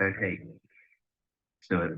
Okay, so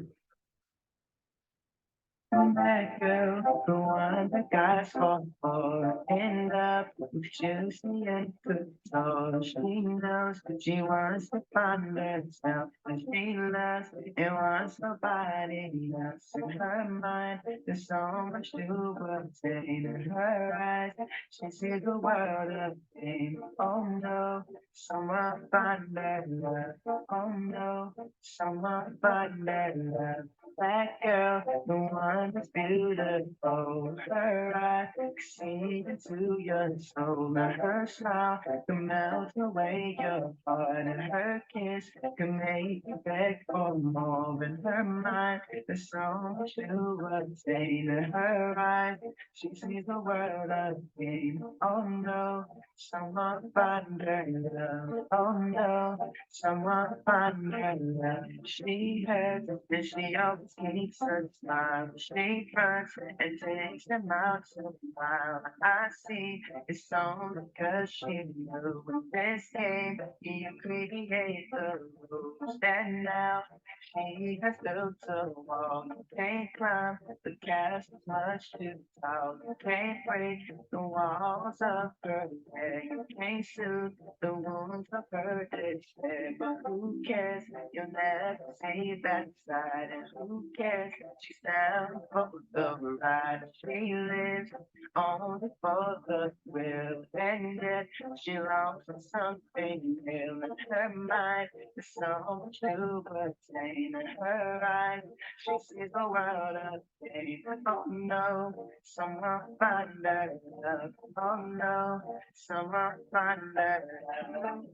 that girl, the one that got fall for, end up with just me and control. She knows that she wants to find herself, but she loves and wants nobody else. In her mind, there's so much to obtain. In her eyes, she sees the world of pain. Oh no, someone find their love. Oh no, someone find their love. That girl, the one that's beautiful. Her eyes see into your soul. And her smile can melt away your heart. And her kiss can make you beg for more. In her mind, there's so much to obtain. In her eyes, she sees the world of pain. Oh no, someone find her love. Oh no, someone find her love. She has that she always keeps her smile. She runs and takes them out to smile. I see it's only because she knew in this game you create the rules. And now she has built a wall. You can't climb the castle's much too tall. You can't break the walls of her head. You can't soothe the wounds of her despair. But who cares? You'll never see that side. And who cares? She's down for the ride. She lives only for the thrill. And yet she longs for something real. In her mind, there's so much to attain. In her eyes, she sees the world of pain. Oh no, someone find that love. Oh no, someone find that love.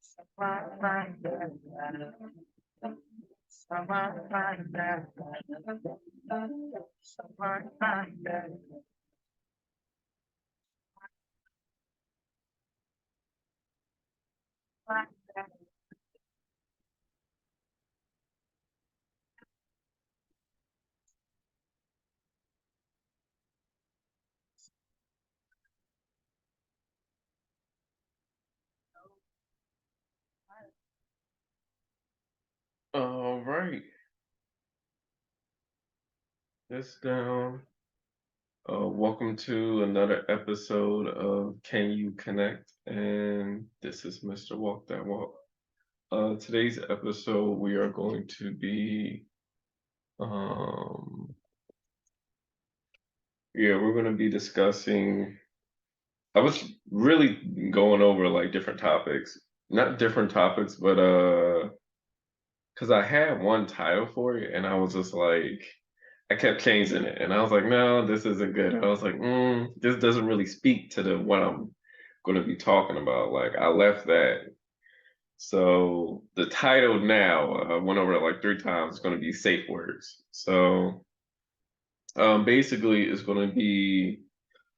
Someone find that love. Someone find that love. Someone find that love. All right, this down. Welcome to another episode of Can You Connect? And this is Mr. Walk That Walk. Today's episode, we are going to be, um, we're going to be discussing. I was really going over like different topics, not different topics, but because I had one title for it, and I was just like, I kept changing it, and I was like, no, this isn't good. And I was like, this doesn't really speak to the what I'm going to be talking about. Like, I left that. So the title now, I went over it like three times. It's going to be safe words. So basically, it's going to be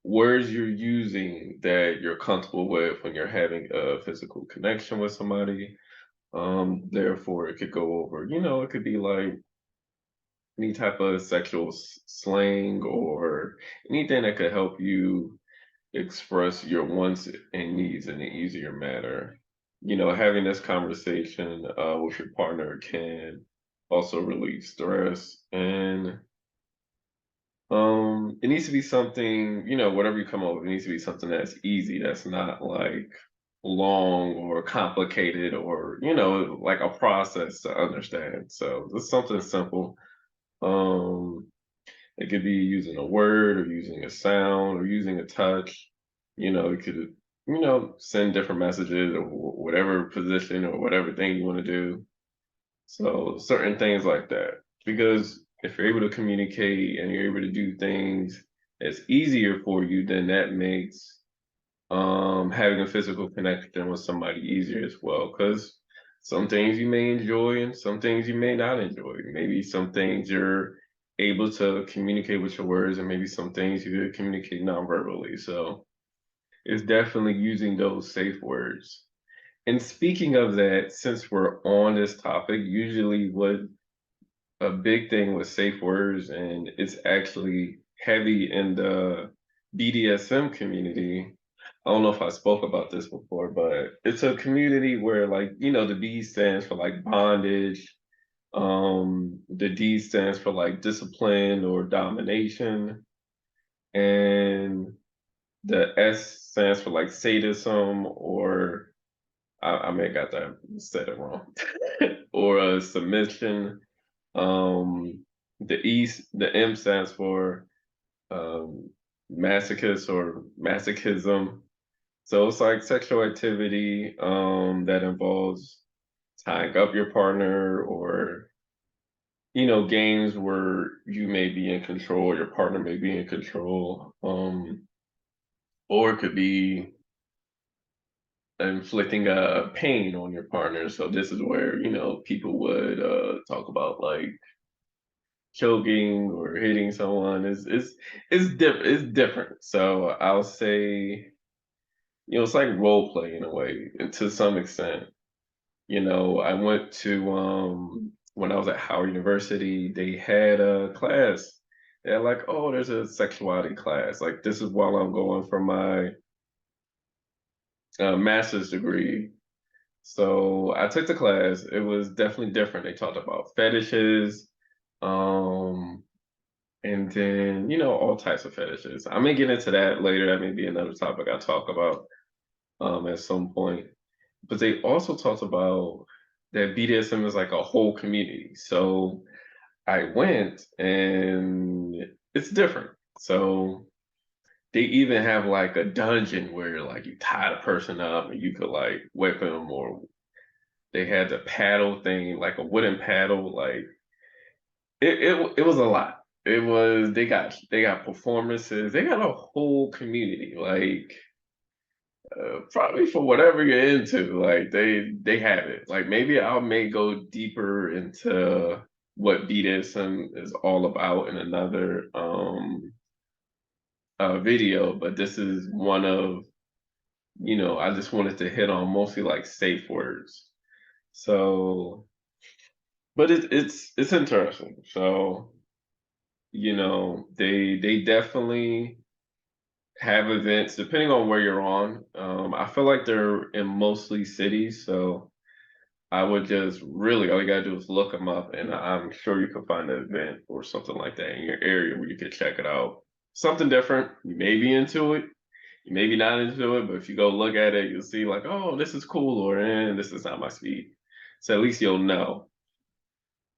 words you're using that you're comfortable with when you're having a physical connection with somebody. Therefore, it could go over. It could be like any type of sexual slang or anything that could help you express your wants and needs in an easier manner. Having this conversation with your partner can also relieve stress, and it needs to be something, whatever you come up with, it needs to be something that's easy, that's not like long or complicated or, like a process to understand. So just something simple. Um, it could be using a word or using a sound or using a touch. You could, send different messages or whatever position or whatever thing you want to do. So certain things like that. Because if you're able to communicate and you're able to do things that's easier for you, then that makes having a physical connection with somebody easier as well. Because some things you may enjoy and some things you may not enjoy. Maybe some things you're able to communicate with your words, and maybe some things you could communicate non-verbally. So it's definitely using those safe words. And speaking of that, since we're on this topic, usually what a big thing with safe words, and it's actually heavy in the BDSM community, I don't know if I spoke about this before, but it's a community where, like, the B stands for like bondage. The D stands for like discipline or domination, and the S stands for like sadism, or I may have got that said it wrong, or submission. The M stands for um, masochist or masochism. So it's like sexual activity that involves tying up your partner, or games where you may be in control, your partner may be in control, or it could be inflicting a pain on your partner. So this is where people would talk about like choking or hitting someone. It's different. So I'll say it's like role play in a way, and to some extent. I went to when I was at Howard University, they had a class. They're like, oh, there's a sexuality class. Like, this is while I'm going for my master's degree. So I took the class. It was definitely different. They talked about fetishes, um, and then all types of fetishes. I may get into that later. That may be another topic I talk about at some point. But they also talked about that BDSM is like a whole community. So I went, and it's different. So they even have like a dungeon where like you tie the person up and you could like whip them, or they had the paddle thing, like a wooden paddle. Like it was a lot. It was they got performances. They got a whole community. Like probably for whatever you're into, like they have it. Like maybe I may go deeper into what BDSM is all about in another video, but this is one of I just wanted to hit on mostly like safe words. So, but it's interesting. So they definitely have events depending on where you're on. I feel like they're in mostly cities, so I would just really all you gotta do is look them up, and I'm sure you can find an event or something like that in your area where you can check it out. Something different. You may be into it, you may be not into it, but if you go look at it, you'll see like, oh, this is cool, or this is not my speed. So at least you'll know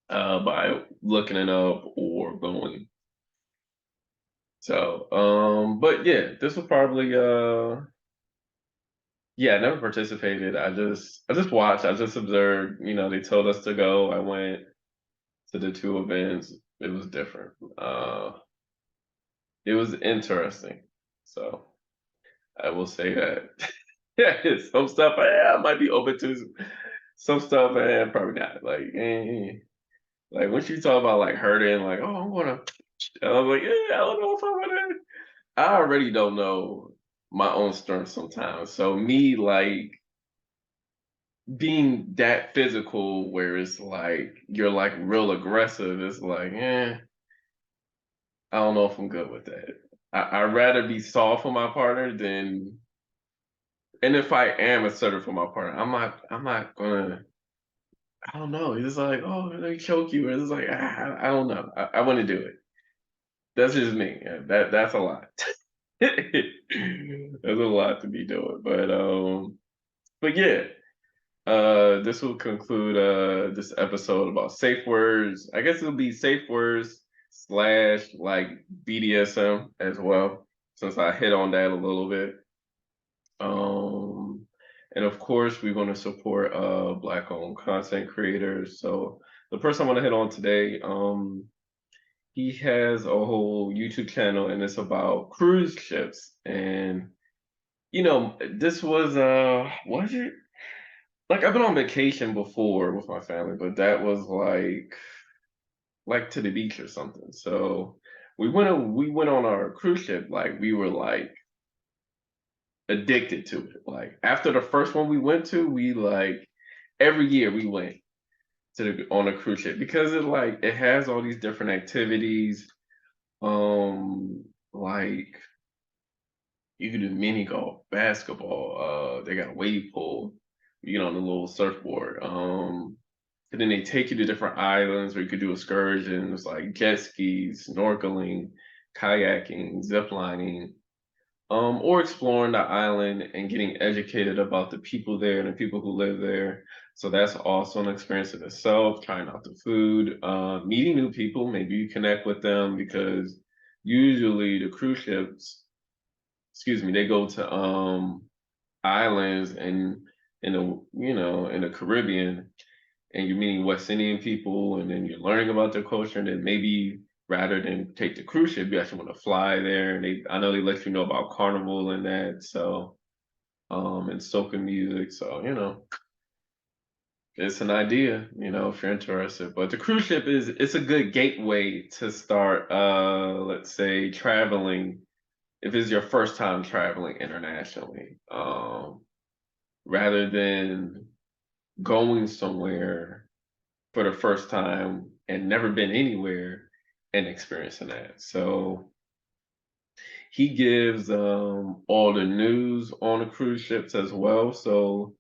by looking it up or going. So, but yeah, this was probably yeah, I never participated. I just watched. I just observed. They told us to go. I went to the two events. It was different. It was interesting. So I will say that. Yeah, some stuff I might be open to. Some stuff probably not. Like once you talk about like hurting, like oh I'm gonna, I'm like yeah I don't know if I'm gonna. I already don't know my own strength sometimes. So me like being that physical where it's like you're like real aggressive, it's like, I don't know if I'm good with that. I'd rather be soft for my partner than, and if I am assertive for my partner, I'm not gonna, I don't know. It's like, oh, they choke you. It's like, I don't know. I want to do it. That's just me. Yeah, that's a lot. That's a lot to be doing. But yeah, this will conclude this episode about safe words. I guess it'll be safe words slash like BDSM as well, since I hit on that a little bit. Um, and of course, we're going to support Black-owned content creators. So the person I want to hit on today, he has a whole YouTube channel, and it's about cruise ships. And this was it? Like I've been on vacation before with my family, but that was like to the beach or something. So we went on our cruise ship, like we were like addicted to it. Like after the first one we went to, we like every year we went on a cruise ship because it has all these different activities. Like You can do mini golf, basketball. They got a wave pool. You get on the little surfboard. And then they take you to different islands where you could do excursions like jet skis, snorkeling, kayaking, zip lining, or exploring the island and getting educated about the people there and the people who live there. So that's also an experience in itself, trying out the food, meeting new people. Maybe you connect with them because usually the cruise ships, excuse me, they go to islands and in the in the Caribbean, and you're meeting West Indian people, and then you're learning about their culture, and then maybe rather than take the cruise ship, you actually want to fly there. And I know they let you know about Carnival and that, so and soca music. So it's an idea, if you're interested. But the cruise ship it's a good gateway to start, let's say, traveling if it's your first time traveling internationally, rather than going somewhere for the first time and never been anywhere and experiencing that. So he gives all the news on the cruise ships as well. So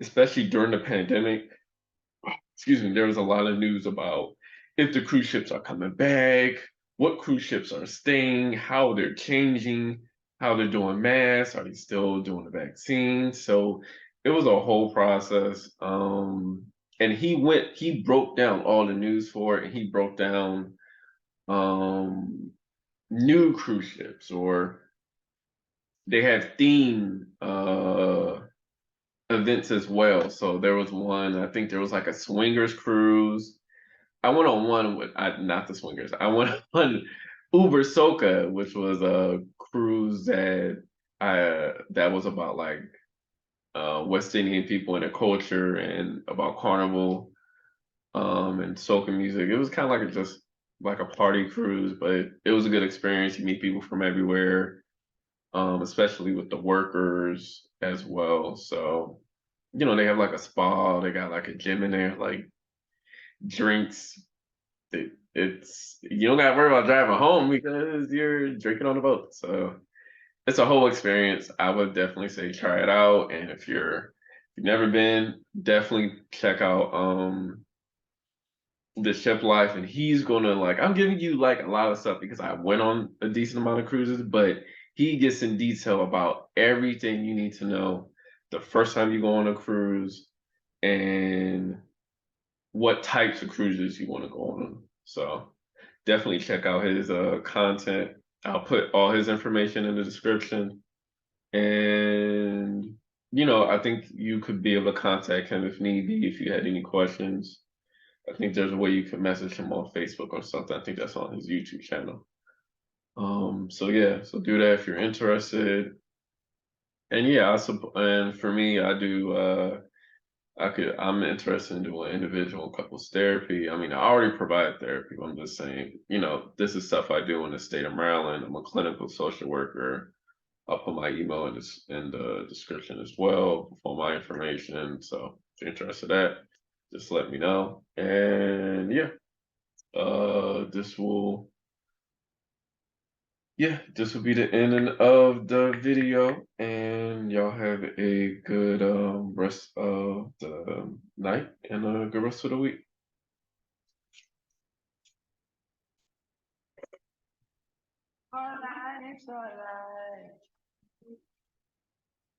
especially during the pandemic, excuse me, there was a lot of news about if the cruise ships are coming back, what cruise ships are staying, how they're changing, how they're doing masks, are they still doing the vaccine? So it was a whole process. And he broke down all the news for it, and he broke down um, new cruise ships, or they have theme events as well. So there was one, I think there was like a swingers cruise. I went on one with not the swingers. I went on Uber Soca, which was a cruise that was about like West Indian people and their culture and about carnival and soca music. It was kind of like just like a party cruise, but it was a good experience. You meet people from everywhere, especially with the workers as well. So they have like a spa, they got like a gym in there, like drinks. It's you don't got to worry about driving home because you're drinking on the boat. So it's a whole experience. I would definitely say try it out. And if you've never been, definitely check out the Shiplife. And he's gonna like I'm giving you like a lot of stuff because I went on a decent amount of cruises, but he gets in detail about everything you need to know the first time you go on a cruise and what types of cruises you want to go on. So definitely check out his content. I'll put all his information in the description. And I think you could be able to contact him if need be if you had any questions. I think there's a way you can message him on Facebook or something. I think that's on his YouTube channel. So yeah, so do that if you're interested. And yeah, and for me, I do I'm interested in doing individual and couples therapy. I mean, I already provide therapy, but I'm just saying, this is stuff I do in the state of Maryland. I'm a clinical social worker. I'll put my email in the description as well for my information. So if you're interested in that, just let me know. And yeah, this will this will be the ending of the video, and y'all have a good rest of the night and a good rest of the week. Alright.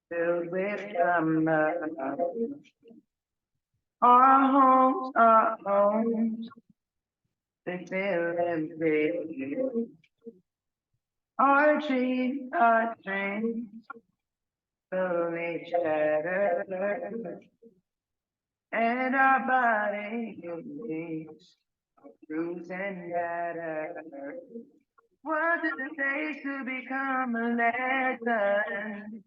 Filled with summer. Our homes are homes. They feel empty. Our dreams are dreams. Slowly shattered. And our body needs bruised and battered. What does it take to become a legend?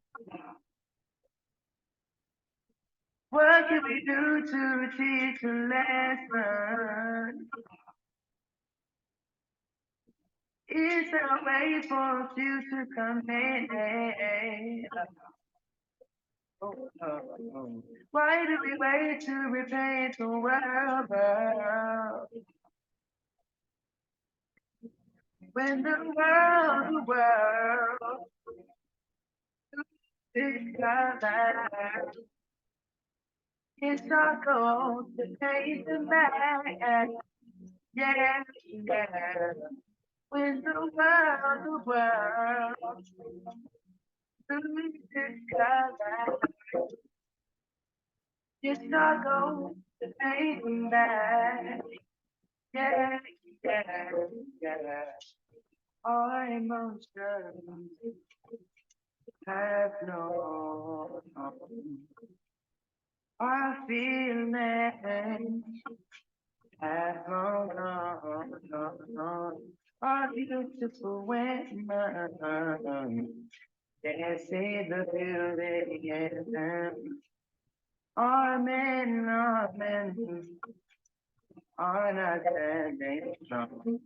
What can we do to teach a lesson? Is there a way for you to come in? Why do we wait to repaint the world? When the world discover it's our goal to take them back. Yeah, yeah. With the world to discover it's our goal to take them back. Yeah, yeah, yeah. Our emotions have no, our feelings have no, our beautiful women. They see the beauty in them. Our men are not standing strong.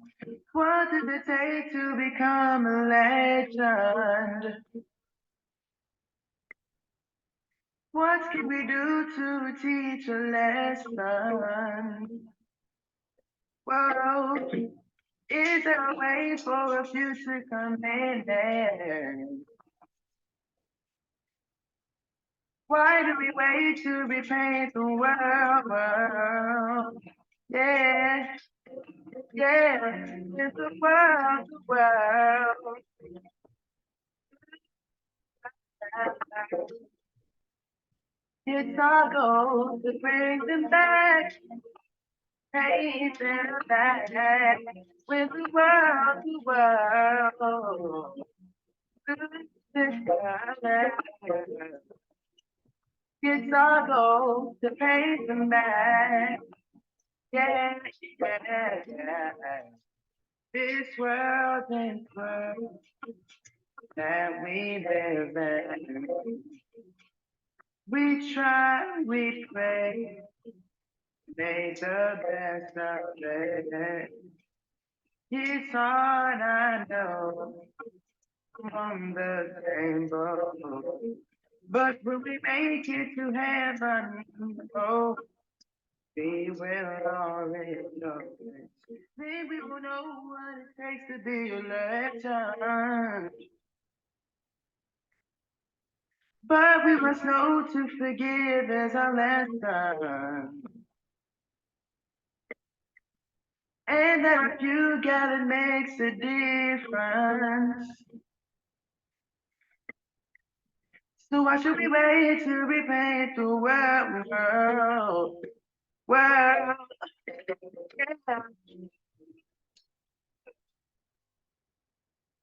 What does it take to become a legend? What can we do to teach a lesson? Whoa, is there a way for a future coming? Why do we wait to repaint the world? Yeah, yeah, it's the world. It's our goal to bring them back, paint them back with the world. It's our goal to paint them back. Yeah, yeah, yeah. This world and world that we live in. We try, we pray, make the best of it. It's hard, I know, from the same boat. But will we make it to heaven? Oh, we will already know it. Then we will know what it takes to be a legend. But we must know to forgive as our lesson. And that if you got it makes a difference. So why should we wait to repaint the world? Yeah.